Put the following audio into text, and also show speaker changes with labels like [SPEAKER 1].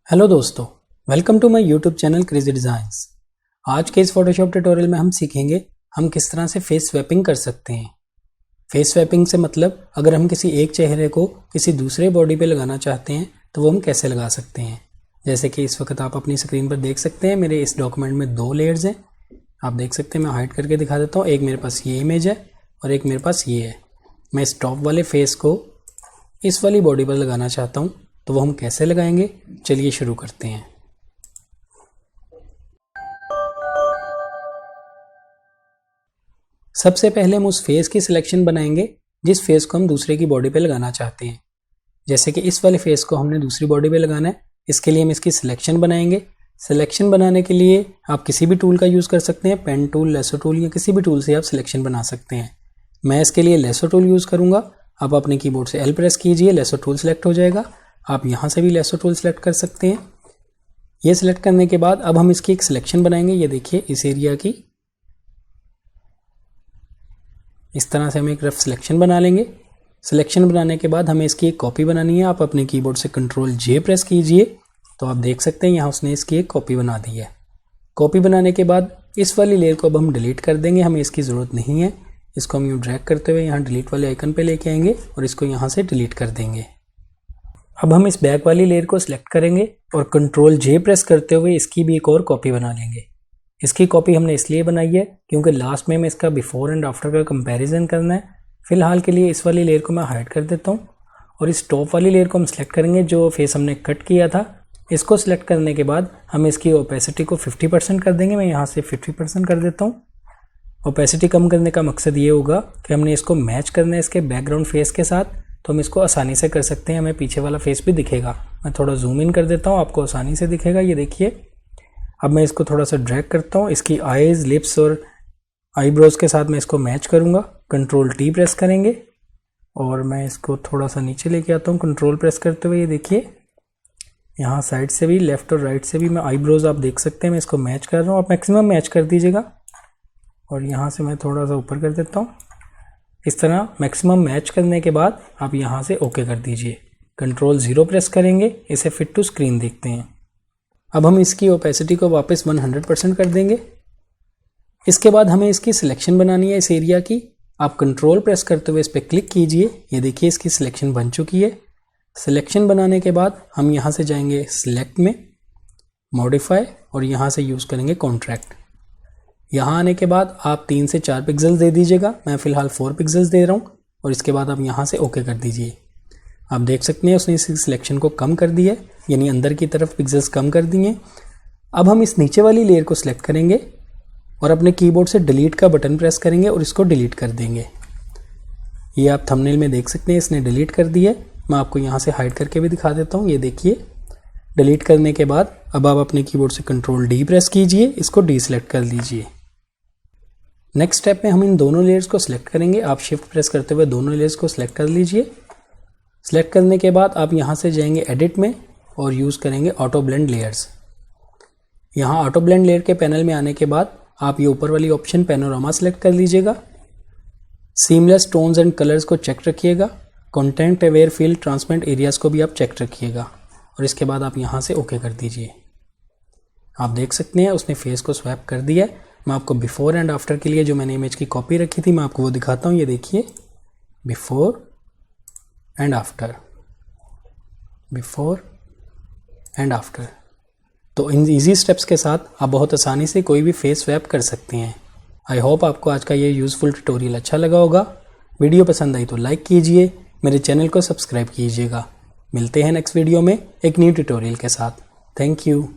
[SPEAKER 1] Hello दोस्तों, welcome to my YouTube channel Crazy Designs. आज के इस फोटोशॉप ट्यूटोरियल में हम सीखेंगे हम किस तरह से फेस स्वैपिंग कर सकते हैं। फेस स्वैपिंग से मतलब अगर हम किसी एक चेहरे को किसी दूसरे बॉडी पे लगाना चाहते हैं तो वो हम कैसे लगा सकते हैं। जैसे कि इस वक्त आप अपनी स्क्रीन पर देख सकते हैं, मेरे इस डॉक्यूमेंट में 2 लेयर्स हैं। आप देख सकते हैं, मैं हाइड करके दिखा देता हूँ। एक मेरे पास ये इमेज है और एक मेरे पास ये है। मैं इस टॉप वाले फेस को इस वाली बॉडी पर लगाना चाहता हूँ, तो वो हम कैसे लगाएंगे, चलिए शुरू करते हैं। सबसे पहले हम उस फेस की सिलेक्शन बनाएंगे जिस फेस को हम दूसरे की बॉडी पे लगाना चाहते हैं। जैसे कि इस वाले फेस को हमने दूसरी बॉडी पे लगाना है, इसके लिए हम इसकी सिलेक्शन बनाएंगे। सिलेक्शन बनाने के लिए आप किसी भी टूल का यूज़ कर सकते हैं, पेन टूल, लेसो टूल या किसी भी टूल से आप सिलेक्शन बना सकते हैं। मैं इसके लिए लेसो टूल यूज़ करूँगा। आप अपने कीबोर्ड से L प्रेस कीजिए, लेसो टूल सेलेक्ट हो जाएगा। आप यहाँ से भी लेसो टूल सेलेक्ट कर सकते हैं। ये सिलेक्ट करने के बाद अब हम इसकी एक सिलेक्शन बनाएंगे। ये देखिए, इस एरिया की इस तरह से हम एक रफ सिलेक्शन बना लेंगे। सिलेक्शन बनाने के बाद हमें इसकी एक कॉपी बनानी है। आप अपने कीबोर्ड से Ctrl J प्रेस कीजिए तो आप देख सकते हैं यहाँ उसने इसकी एक कॉपी बना दी है। कॉपी बनाने के बाद इस वाली लेयर को अब हम डिलीट कर देंगे, हमें इसकी ज़रूरत नहीं है। इसको हम यूँ ड्रैग करते हुए यहाँ डिलीट वाले आइकन पे लेके आएंगे और इसको यहाँ से डिलीट कर देंगे। अब हम इस बैक वाली लेयर को सिलेक्ट करेंगे और Ctrl J प्रेस करते हुए इसकी भी एक और कॉपी बना लेंगे। इसकी कॉपी हमने इसलिए बनाई है क्योंकि लास्ट में हमें इसका बिफोर एंड आफ्टर का कंपैरिजन करना है। फिलहाल के लिए इस वाली लेयर को मैं हाइड कर देता हूँ और इस टॉप वाली लेयर को हम सिलेक्ट करेंगे जो फेस हमने कट किया था। इसको सिलेक्ट करने के बाद हम इसकी ओपेसिटी को 50% कर देंगे। मैं यहाँ से 50% कर देता हूँ। ओपेसिटी कम करने का मकसद ये होगा कि हमने इसको मैच करना है इसके बैकग्राउंड फेस के साथ, तो हम इसको आसानी से कर सकते हैं। हमें पीछे वाला फेस भी दिखेगा। मैं थोड़ा जूम इन कर देता हूँ, आपको आसानी से दिखेगा। ये देखिए, अब मैं इसको थोड़ा सा ड्रैग करता हूँ। इसकी आईज, लिप्स और आईब्रोज के साथ मैं इसको मैच करूँगा। Ctrl T प्रेस करेंगे और मैं इसको थोड़ा सा नीचे लेके आता हूँ कंट्रोल प्रेस करते हुए। ये देखिए, यहाँ साइड से भी, लेफ्ट और राइट से भी मैं आईब्रोज आप देख सकते हैं, मैं इसको मैच कर रहा हूँ। आप मैक्सिमम मैच कर दीजिएगा और यहाँ से मैं थोड़ा सा ऊपर कर देता हूँ। इस तरह मैक्सिमम मैच करने के बाद आप यहाँ से ओके कर दीजिए। Ctrl 0 प्रेस करेंगे, इसे फिट टू स्क्रीन देखते हैं। अब हम इसकी ओपेसिटी को वापस 100% कर देंगे। इसके बाद हमें इसकी सिलेक्शन बनानी है इस एरिया की। आप कंट्रोल प्रेस करते हुए इस पर क्लिक कीजिए। ये देखिए, इसकी सिलेक्शन बन चुकी है। सिलेक्शन बनाने के बाद हम यहाँ से जाएंगे सिलेक्ट में, मॉडिफाई और यहाँ से यूज़ करेंगे कॉन्ट्रैक्ट। यहाँ आने के बाद आप 3 से 4 पिक्सल्स दे दीजिएगा। मैं फ़िलहाल 4 पिक्सल्स दे रहा हूँ और इसके बाद आप यहाँ से ओके कर दीजिए। आप देख सकते हैं उसने इस सिलेक्शन को कम कर दिया है, यानी अंदर की तरफ पिक्सल्स कम कर दिए। अब हम इस नीचे वाली लेयर को सिलेक्ट करेंगे और अपने कीबोर्ड से डिलीट का बटन प्रेस करेंगे और इसको डिलीट कर देंगे। ये आप थंबनेल में देख सकते हैं, इसने डिलीट कर दिया है। मैं आपको यहाँ से हाइड करके भी दिखा देता हूँ। ये देखिए, डिलीट करने के बाद अब आप अपने कीबोर्ड से Ctrl D प्रेस कीजिए, इसको डीसेलेक्ट कर लीजिए। नेक्स्ट स्टेप में हम इन दोनों लेयर्स को सिलेक्ट करेंगे। आप शिफ्ट प्रेस करते हुए दोनों लेयर्स को सिलेक्ट कर लीजिए। सिलेक्ट करने के बाद आप यहाँ से जाएंगे एडिट में और यूज़ करेंगे ऑटो ब्लेंड लेयर्स। यहाँ ऑटो ब्लेंड लेयर के पैनल में आने के बाद आप ये ऊपर वाली ऑप्शन पैनोरामा सेलेक्ट कर लीजिएगा। सीमलेस टोन्स एंड कलर्स को चेक रखिएगा। Content aware feel transparent areas को भी आप चेक रखिएगा और इसके बाद आप यहाँ से ओके कर दीजिए। आप देख सकते हैं उसने फेस को स्वैप कर दिया है। मैं आपको बिफोर एंड आफ्टर के लिए जो मैंने इमेज की कॉपी रखी थी मैं आपको वो दिखाता हूँ। ये देखिए, before and after, before and after. तो इन इजी स्टेप्स के साथ आप बहुत आसानी से कोई भी फेस स्वैप कर सकते हैं। आई होप आपको आज का ये यूज़फुल ट्यूटोरियल अच्छा लगा होगा। वीडियो पसंद आई तो लाइक कीजिए, मेरे चैनल को सब्सक्राइब कीजिएगा। मिलते हैं नेक्स्ट वीडियो में एक न्यू ट्यूटोरियल के साथ। Thank you.